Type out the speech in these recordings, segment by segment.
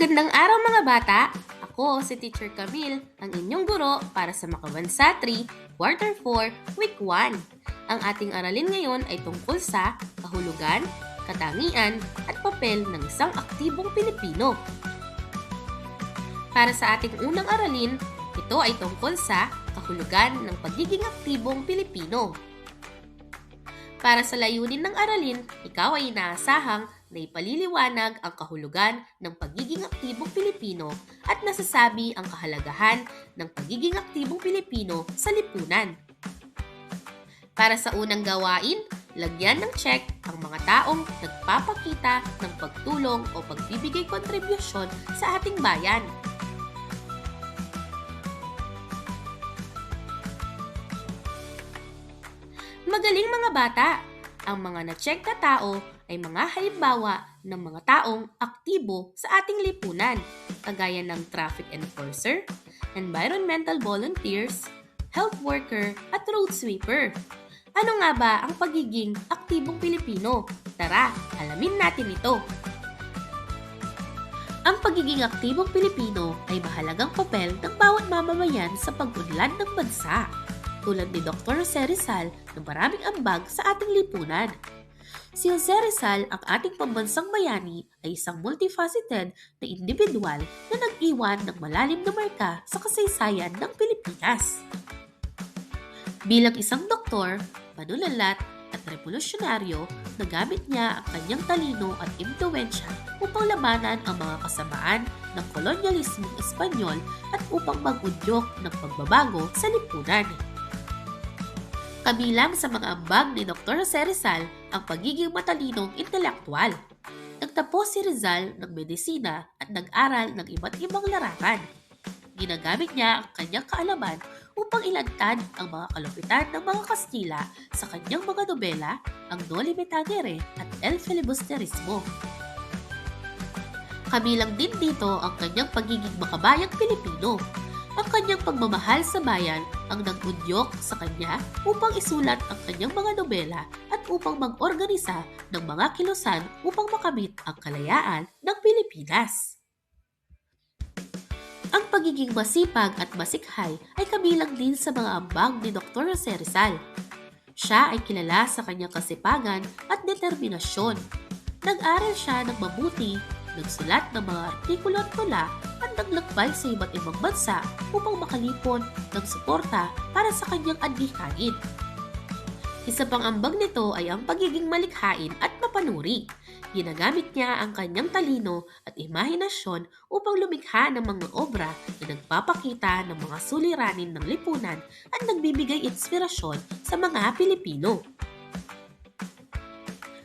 Magandang araw mga bata! Ako si Teacher Camille, ang inyong guro para sa Makabansa 3, Quarter 4, Week 1. Ang ating aralin ngayon ay tungkol sa kahulugan, katangian at papel ng isang aktibong Pilipino. Para sa ating unang aralin, ito ay tungkol sa kahulugan ng pagiging aktibong Pilipino. Para sa layunin ng aralin, ikaw ay inaasahang na ipaliliwanag ang kahulugan ng pagiging aktibong Pilipino at nasasabi ang kahalagahan ng pagiging aktibong Pilipino sa lipunan. Para sa unang gawain, lagyan ng check ang mga taong nagpapakita ng pagtulong o pagbibigay kontribusyon sa ating bayan. Magaling mga bata! Ang mga na-check na tao ay mga halimbawa ng mga taong aktibo sa ating lipunan, kagaya ng traffic enforcer, environmental volunteers, health worker at road sweeper. Ano nga ba ang pagiging aktibong Pilipino? Tara, alamin natin ito. Ang pagiging aktibong Pilipino ay mahalagang papel ng bawat mamamayan sa pag-unlad ng bansa, tulad ni Dr. Jose Rizal na maraming ambag sa ating lipunan. Si Jose Rizal, ang ating pambansang bayani, ay isang multifaceted na individual na nag-iwan ng malalim na marka sa kasaysayan ng Pilipinas. Bilang isang doktor, manunulat at revolusyonaryo, nagamit niya ang kanyang talino at impluwensya upang labanan ang mga kasamaan ng kolonyalismong Espanyol at upang mag-udyok ng pagbabago sa lipunan. Kabilang sa mga ambag ni Dr. Jose Rizal ang pagiging matalinong intelektual. Nagtapos si Rizal ng medisina at nag-aral ng iba't ibang larangan. Ginagamit niya ang kanyang kaalaman upang ilantad ang mga kalupitan ng mga Kastila sa kanyang mga nobela, ang Noli Me Tangere at El Filibusterismo. Kabilang din dito ang kanyang pagiging makabayang Pilipino. Ang kanyang pagmamahal sa bayan ang nag-udyok sa kanya upang isulat ang kanyang mga nobela at upang mag-organisa ng mga kilusan upang makamit ang kalayaan ng Pilipinas. Ang pagiging masipag at masikhay ay kabilang din sa mga ambag ni Dr. Jose Rizal. Siya ay kilala sa kanyang kasipagan at determinasyon. Nag-aral siya ng mabuti, nagsulat ng mga artikulo at tula at naglakbay sa iba't ibang bansa upang makalipon ng suporta para sa kanyang adhikain. Isa pang ambag nito ay ang pagiging malikhain at mapanuri. Ginagamit niya ang kanyang talino at imahinasyon upang lumikha ng mga obra na nagpapakita ng mga suliranin ng lipunan at nagbibigay inspirasyon sa mga Pilipino.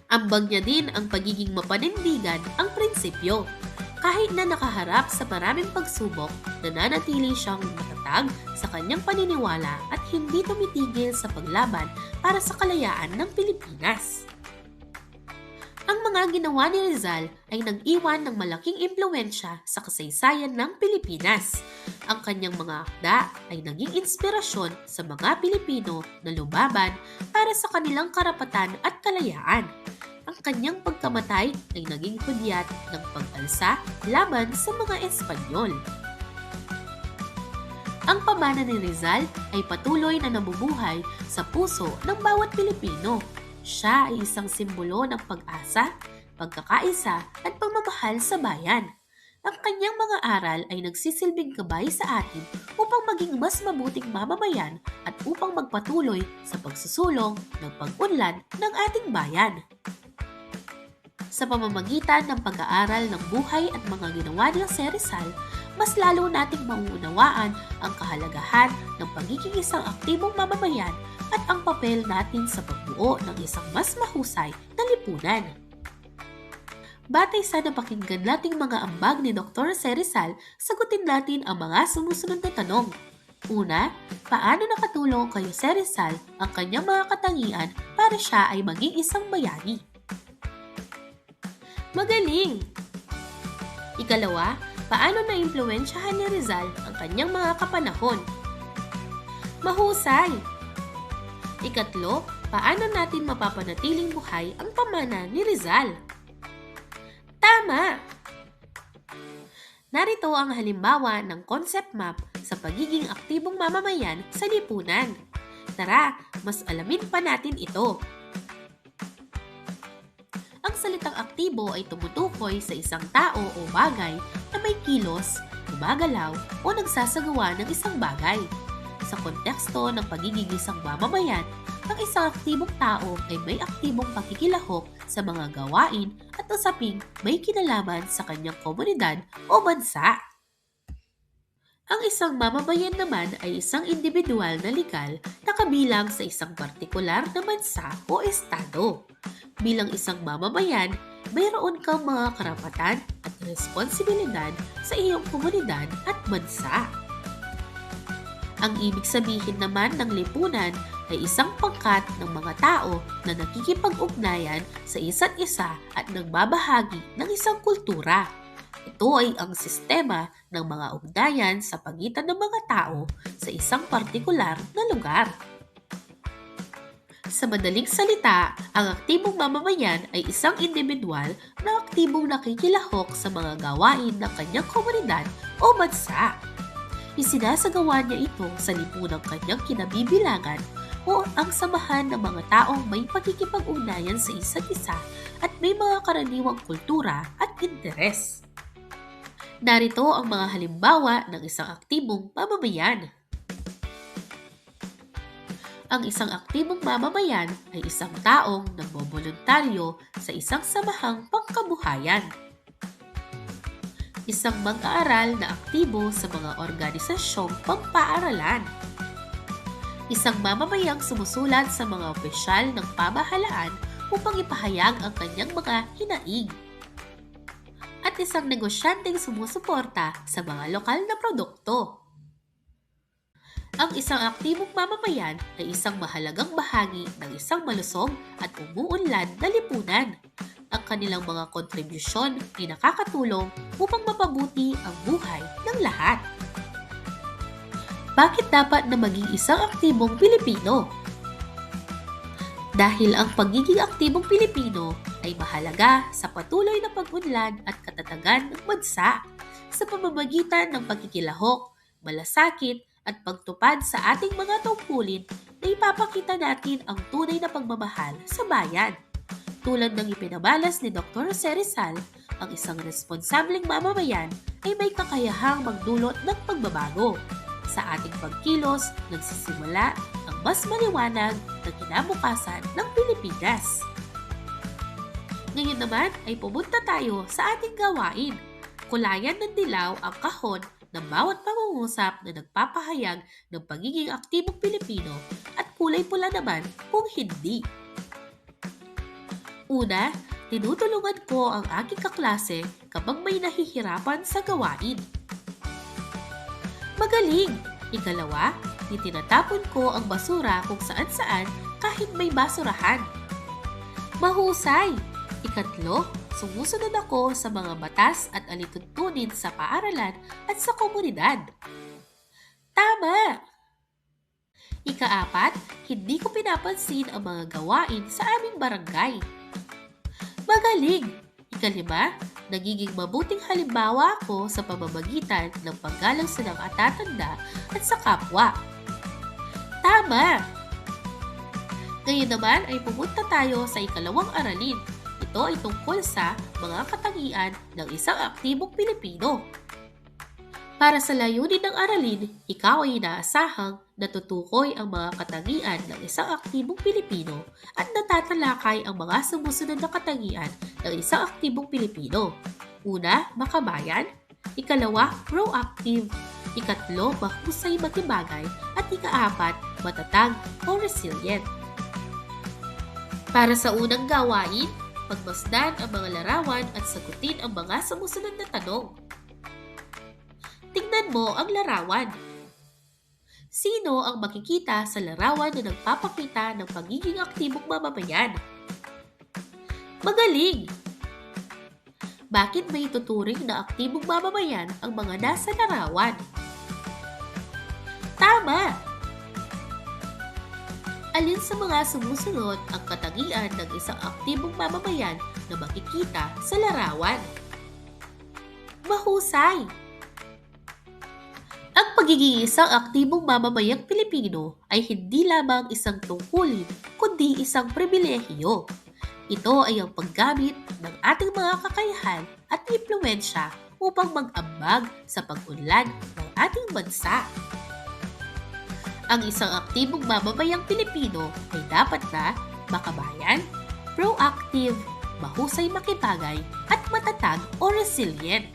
Ambag niya din ang pagiging mapanindigan ang prinsipyo. Kahit na nakaharap sa maraming pagsubok, nananatili siyang matatag sa kanyang paniniwala at hindi tumitigil sa paglaban para sa kalayaan ng Pilipinas. Ang mga ginawa ni Rizal ay nag-iwan ng malaking impluwensya sa kasaysayan ng Pilipinas. Ang kanyang mga akda ay naging inspirasyon sa mga Pilipino na lumaban para sa kanilang karapatan at kalayaan. Ang kanyang pagkamatay ay naging hudyat ng pag-alsa laban sa mga Espanyol. Ang pamana ni Rizal ay patuloy na nabubuhay sa puso ng bawat Pilipino. Siya ay isang simbolo ng pag-asa, pagkakaisa at pagmamahal sa bayan. Ang kanyang mga aral ay nagsisilbing gabay sa atin upang maging mas mabuting mamamayan at upang magpatuloy sa pagsusulong ng pag-unlad ng ating bayan. Sa pamamagitan ng pag-aaral ng buhay at mga ginawa ni Jose Rizal, mas lalo nating mauunawaan ang kahalagahan ng pagiging isang aktibong mamamayan at ang papel natin sa pagbuo ng isang mas mahusay na lipunan. Batay sa napakinggan nating mga ambag ni Dr. Jose Rizal, sagutin natin ang mga sumusunod na tanong. Una, paano nakatulong kay Jose Rizal ang kanyang mga katangian para siya ay maging isang bayani? Magaling! Ikalawa, paano na-impluwensyahan ni Rizal ang kanyang mga kapanahon? Mahusay! Ikatlo, paano natin mapapanatiling buhay ang pamana ni Rizal? Tama! Narito ang halimbawa ng concept map sa pagiging aktibong mamamayan sa lipunan. Tara, mas alamin pa natin ito. Ang salitang aktibo ay tumutukoy sa isang tao o bagay na may kilos, gumagalaw o nagsasagawa ng isang bagay. Sa konteksto ng pagiging isang mamamayan, ang isang aktibong tao ay may aktibong pakikilahok sa mga gawain at usaping may kinalaman sa kanyang komunidad o bansa. Ang isang mamamayan naman ay isang individual na legal na kabilang sa isang partikular na bansa o estado. Bilang isang mamamayan, mayroon kang mga karapatan at responsibilidad sa iyong komunidad at bansa. Ang ibig sabihin naman ng lipunan ay isang pangkat ng mga tao na nakikipag-ugnayan sa isa't isa at nagbabahagi ng isang kultura. Ito ay ang sistema ng mga ugnayan sa pagitan ng mga tao sa isang partikular na lugar. Sa madaling salita, ang aktibong mamamayan ay isang individual na aktibong nakikilahok sa mga gawain ng kanyang komunidad o bansa. Isinasagawa niya ito sa lipunang kanyang kinabibilangan o ang samahan ng mga taong may pakikipag-ugnayan sa isa't isa at may mga karaniwang kultura at interes. Narito ang mga halimbawa ng isang aktibong mamamayan. Ang isang aktibong mamamayan ay isang taong nagboboluntaryo sa isang samahang pangkabuhayan. Isang mag-aaral na aktibo sa mga organisasyong pangpaaralan. Isang mamamayang sumusulat sa mga opisyal ng pamahalaan upang ipahayag ang kanyang mga hinaing. At isang negosyanteng sumusuporta sa mga lokal na produkto. Ang isang aktibong mamamayan ay isang mahalagang bahagi ng isang malusog at umuunlad na lipunan. Ang kanilang mga kontribusyon ay nakakatulong upang mapabuti ang buhay ng lahat. Bakit dapat na maging isang aktibong Pilipino? Dahil ang pagiging aktibong Pilipino ay mahalaga sa patuloy na pag-unlad at katatagan ng bansa sa pamamagitan ng pagkikilahok, malasakit at pagtupad sa ating mga tungkulin na ipapakita natin ang tunay na pagmamahal sa bayan. Tulad ng ipinamalas ni Dr. Jose Rizal, ang isang responsableng mamamayan ay may kakayahang magdulot ng pagbabago. Sa ating pagkilos, nagsisimula ang mas maliwanag na kinabukasan ng Pilipinas. Ngayon naman ay pumunta tayo sa ating gawain. Kulayan ng dilaw ang kahon ng bawat pangungusap na nagpapahayag ng pagiging aktibong Pilipino at kulay pula naman kung hindi. Una, tinutulungan ko ang aking kaklase kapag may nahihirapan sa gawain. Magaling! Ikalawa, itinatapon ko ang basura kung saan-saan kahit may basurahan. Mahusay! Ikatlo, sumusunod ako sa mga batas at alituntunin sa paaralan at sa komunidad. Tama! Ikaapat, hindi ko pinapansin ang mga gawain sa aming barangay. Magaling! Ikalima, nagiging mabuting halimbawa ako sa pamamagitan ng paggalang sa nakatatanda at sa kapwa. Tama! Ngayon naman ay pumunta tayo sa ikalawang aralin. Ito ay tungkol sa mga katangian ng isang aktibong Pilipino. Para sa layunin ng aralin, ikaw ay inaasahang natutukoy ang mga katangian ng isang aktibong Pilipino at natatalakay ang mga sumusunod na katangian ng isang aktibong Pilipino. Una, makabayan. Ikalawa, proactive. Ikatlo, mahusay matibagay. At ikaapat, matatag o resilient. Para sa unang gawain, pagmasdan ang mga larawan at sagutin ang mga sumusunod na tanong. Tingnan mo ang larawan. Sino ang makikita sa larawan na nagpapakita ng pagiging aktibong mamamayan? Magaling! Bakit may tuturing na aktibong mamamayan ang mga nasa larawan? Tama! Alin sa mga sumusunod ang katangian ng isang aktibong mamamayan na makikita sa larawan? Mahusay! pagiging isang aktibong mamamayang Pilipino ay hindi lamang isang tungkulin, kundi isang pribilehiyo. Ito ay ang paggamit ng ating mga kakayahan at impluwensya upang mag-ambag sa pag-unlad ng ating bansa. Ang isang aktibong mamamayang Pilipino ay dapat na makabayan, proactive, mahusay makibagay, at matatag o resilient.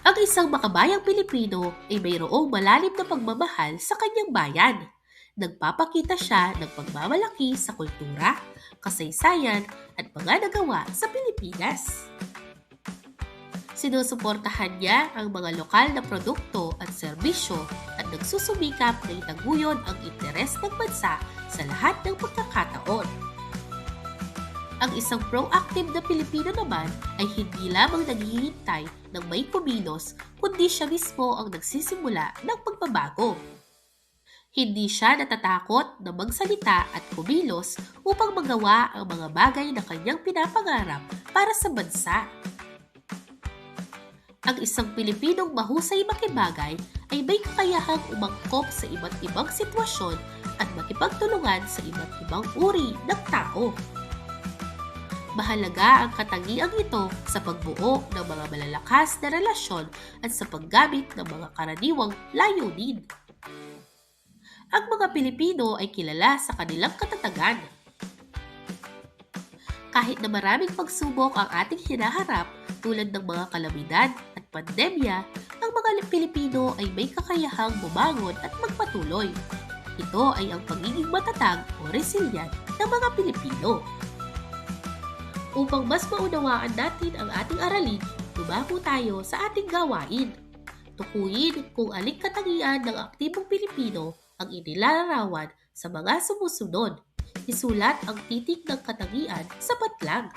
Ang isang makabayang Pilipino ay mayroong malalim na pagmamahal sa kanyang bayan. Nagpapakita siya ng pagmamalaki sa kultura, kasaysayan, at mga nagawa sa Pilipinas. Sinusuportahan niya ang mga lokal na produkto at serbisyo at nagsusumikap na itaguyod ang interes ng bansa sa lahat ng pagkakataon. Ang isang proactive na Pilipino naman ay hindi lamang naghihintay ng may kumilos, kundi siya mismo ang nagsisimula ng pagbabago. Hindi siya natatakot na magsalita at kumilos upang magawa ang mga bagay na kanyang pinapangarap para sa bansa. Ang isang Pilipinong mahusay makibagay ay may kakayahang umangkop sa iba't ibang sitwasyon at makipagtulungan sa iba't ibang uri ng tao. Mahalaga ang katangiang ito sa pagbuo ng mga malalakas na relasyon at sa paggamit ng mga karaniwang layunin. Ang mga Pilipino ay kilala sa kanilang katatagan. Kahit na maraming pagsubok ang ating hinaharap tulad ng mga kalamidad at pandemya, ang mga Pilipino ay may kakayahang bumangon at magpatuloy. Ito ay ang pagiging matatag o resilient ng mga Pilipino. Upang mas maunawaan natin ang ating aralin, lumako tayo sa ating gawain. Tukuyin kung aling katangian ng aktibong Pilipino ang inilalarawan sa mga sumusunod. Isulat ang titik ng katangian sa patlang.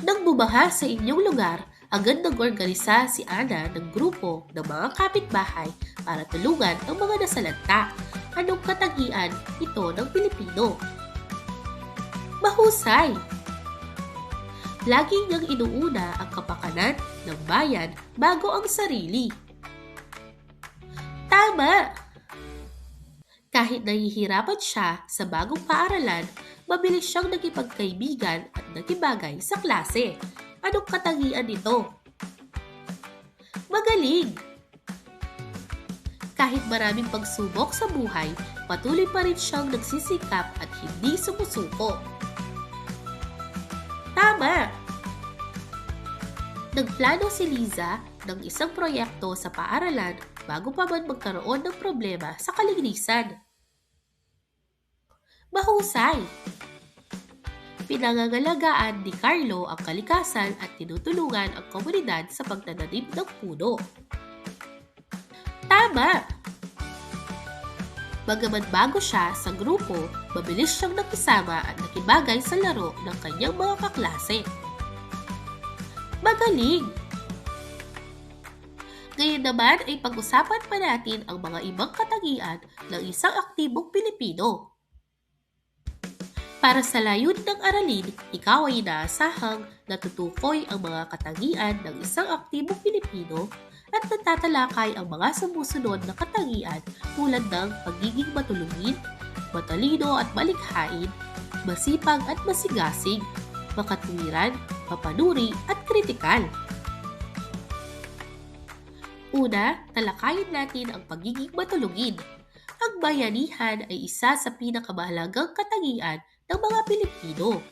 Nang bumaha sa inyong lugar, agad nag-organisa si Ana ng grupo ng mga kapitbahay para tulungan ang mga nasalanta. Anong katangian ito ng Pilipino? Mahusay! Lagi niyang inuuna ang kapakanan ng bayan bago ang sarili. Tama! Kahit nahihirapan siya sa bagong paaralan, mabilis siyang nakipagkaibigan at nakibagay sa klase. Anong katangian nito? Magaling! Kahit maraming pagsubok sa buhay, patuloy pa rin siyang nagsisikap at hindi sumusuko. Tama! Nagplano si Liza ng isang proyekto sa paaralan bago pa man magkaroon ng problema sa kalinisan. Mahusay! Pinangangalagaan ni Carlo ang kalikasan at tinutulungan ang komunidad sa pagtatanim ng puno. Tama! Bagaman bago siya sa grupo, mabilis siyang nakisama at nakibagay sa laro ng kanyang mga kaklase. Magaling! Ngayon naman ay pag-usapan pa natin ang mga ibang katangian ng isang aktibong Pilipino. Para sa layunin ng aralin, ikaw ay inaasahang natutukoy ang mga katangian ng isang aktibong Pilipino at natatalakay ang mga sumusunod na katangian tulad ng pagiging matulungin, matalino at malikhain, masipag at masigasig, makatwiran, mapanuri at kritikal. Una, talakayin natin ang pagiging matulungin. Ang bayanihan ay isa sa pinakamahalagang katangian ng mga Pilipino.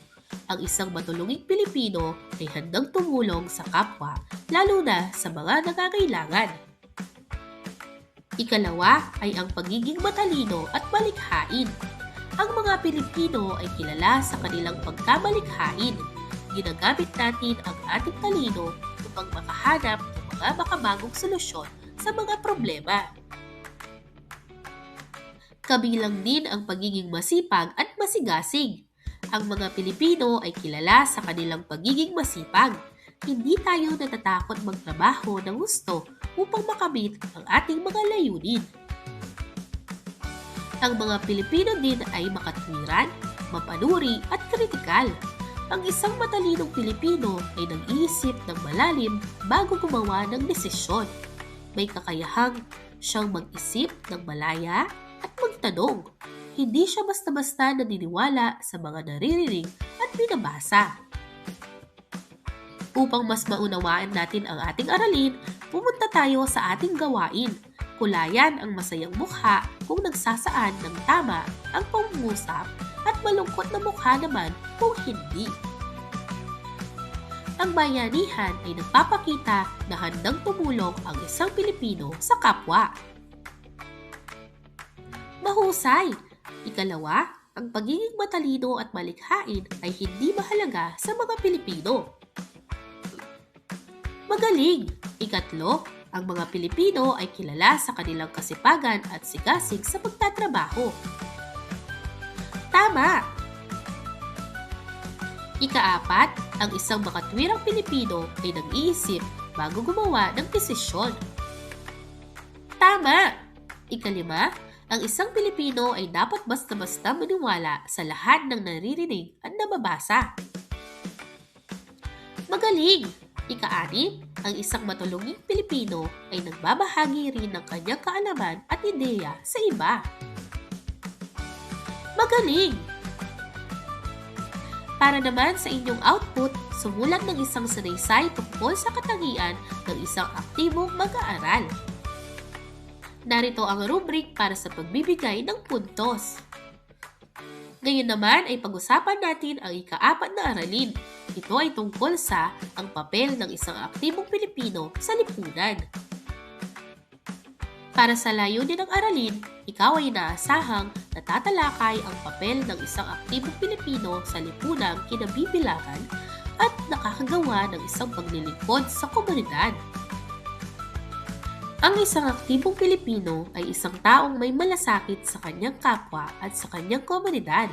Ang isang matulunging Pilipino ay handang tumulong sa kapwa, lalo na sa mga nangangailangan. Ikalawa ay ang pagiging matalino at malikhain. Ang mga Pilipino ay kilala sa kanilang pagkamalikhain. Ginagamit natin ang ating talino upang makahanap ng mga makabagong solusyon sa mga problema. Kabilang din ang pagiging masipag at masigasig. Ang mga Pilipino ay kilala sa kanilang pagiging masipag. Hindi tayo natatakot magtrabaho ng gusto upang makamit ang ating mga layunin. Ang mga Pilipino din ay makatwiran, mapanuri at kritikal. Ang isang matalinong Pilipino ay nag-iisip ng malalim bago gumawa ng desisyon. may kakayahang siyang mag-isip ng malaya at magtanong. Hindi siya basta-basta naniniwala sa mga naririnig at binabasa. Upang mas maunawaan natin ang ating aralin, pumunta tayo sa ating gawain. Kulayan ang masayang mukha kung nagsasaan ng tama ang pangungusap at malungkot na mukha naman kung hindi. Ang bayanihan ay nagpapakita na handang tumulong ang isang Pilipino sa kapwa. Mahusay! Ikalawa, ang pagiging matalino at malikhain ay hindi mahalaga sa mga Pilipino. Magaling! Ikatlo, ang mga Pilipino ay kilala sa kanilang kasipagan at sigasig sa pagtatrabaho. Tama! Ikaapat, ang isang makatwirang Pilipino ay nag-iisip bago gumawa ng desisyon. Tama! Ikalima, ang isang Pilipino ay dapat basta-basta maniwala sa lahat ng naririnig at nababasa. Magaling! Ika-anim, ang isang matulunging Pilipino ay nagbabahagi rin ng kanyang kaalaman at ideya sa iba. Magaling! Para naman sa inyong output, sumulat ng isang sanaysay tungkol sa katangian ng isang aktibong mag-aaral. Narito ang rubric para sa pagbibigay ng puntos. Ngayon naman ay pag-usapan natin ang ika-4 na aralin. Ito ay tungkol sa ang papel ng isang aktibong Pilipino sa lipunan. Para sa layunin ng aralin, ikaw ay inaasahang natatalakay ang papel ng isang aktibong Pilipino sa lipunang kinabibilangan at nakakagawa ng isang paglilingkod sa komunidad. Ang isang aktibong Pilipino ay isang taong may malasakit sa kanyang kapwa at sa kanyang komunidad.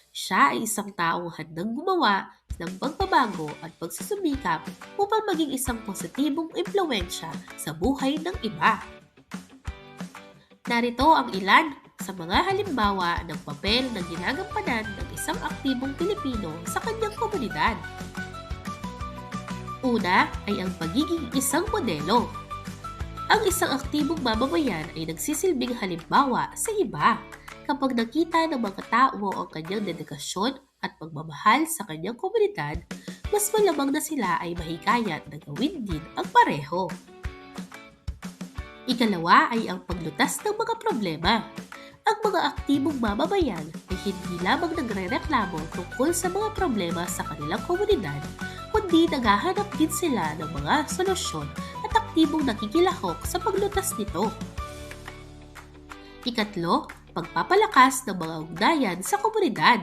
Siya ay isang taong handang gumawa ng pagbabago at pagsusumikap upang maging isang positibong impluwensya sa buhay ng iba. Narito ang ilan sa mga halimbawa ng papel na ginagampanan ng isang aktibong Pilipino sa kanyang komunidad. Una ay ang pagiging isang modelo. Ang isang aktibong mamamayan ay nagsisilbing halimbawa sa iba kapag nakita ng mga tao ang kanyang dedikasyon at pagmamahal sa kanyang komunidad, mas malamang na sila ay mahikayat na gawin din ang pareho. Ikalawa ay ang paglutas ng mga problema. Ang mga aktibong mamamayan ay hindi lamang nagrereklamo tungkol sa mga problema sa kanilang komunidad, kundi naghahanap din sila ng mga solusyon at aktibong nakikilahok sa paglutas nito. Ikatlo, pagpapalakas ng mga ugnayan sa komunidad.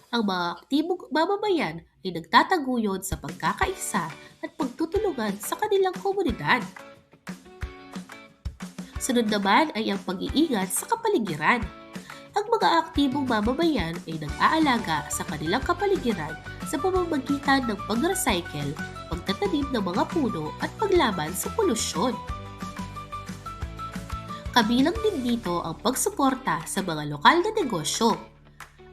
Ang mga aktibong mamamayan ay nagtataguyod sa pagkakaisa at pagtutulungan sa kanilang komunidad. Sunod naman ay ang pag-iingat sa kapaligiran. Ang mga aktibong mamamayan ay nag-aalaga sa kanilang kapaligiran sa pamamagitan ng pag-recycle, pagtatanim ng mga puno at paglaban sa polusyon. Kabilang din dito ang pagsuporta sa mga lokal na negosyo.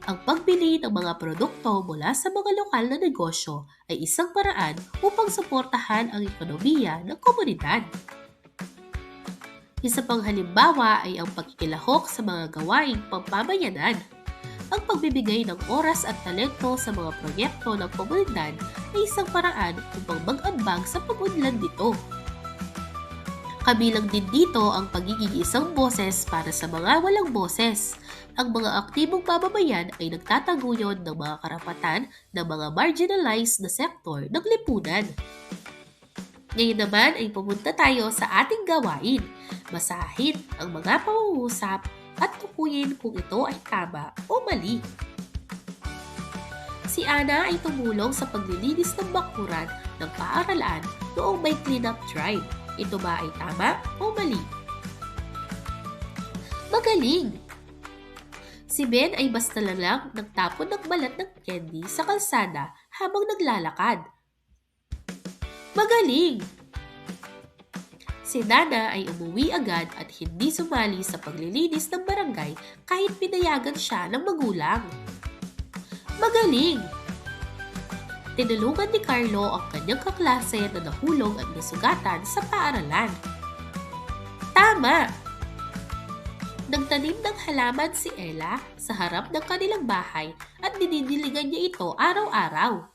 Ang pagbili ng mga produkto mula sa mga lokal na negosyo ay isang paraan upang suportahan ang ekonomiya ng komunidad. Isa pang halimbawa ay ang pagkikilahok sa mga gawaing pamamayanan. Ang pagbibigay ng oras at talento sa mga proyekto ng komunidad ay isang paraan upang mag-ambag sa pag-unlad nito. Kabilang din dito ang pagiging isang boses para sa mga walang boses. Ang mga aktibong mamamayan ay nagtataguyod ng mga karapatan ng mga marginalized na sektor ng lipunan. Ngayon naman ay pumunta tayo sa ating gawain. Basahin ang mga pangungusap at tukuyin kung ito ay tama o mali. Si Ana ay tumulong sa paglilinis ng bakuran ng paaralan noong may cleanup drive. Ito ba ay tama o mali? Magaling! Si Ben ay basta lang nagtapon ng balat ng candy sa kalsada habang naglalakad. Magaling! Si Nana ay umuwi agad at hindi sumali sa paglilinis ng barangay kahit pinayagan siya ng magulang. Magaling! Tinulungan ni Carlo ang kanyang kaklase na nahulog at nasugatan sa paaralan. Tama! Nagtanim ng halaman si Ella sa harap ng kanilang bahay at dinidiligan niya ito araw-araw.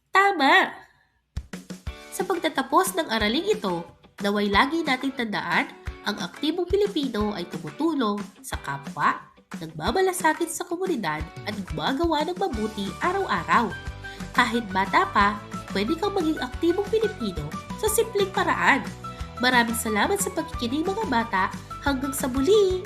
Tama! Sa pagtatapos ng araling ito, naway lagi nating tandaan, ang aktibong Pilipino ay tumutulong sa kapwa, nagmamalasakit sa komunidad at gumagawa ng mabuti araw-araw. Kahit bata pa, pwede kang maging aktibong Pilipino sa simpleng paraan. Maraming salamat sa pakikinig mga bata. Hanggang sa muli!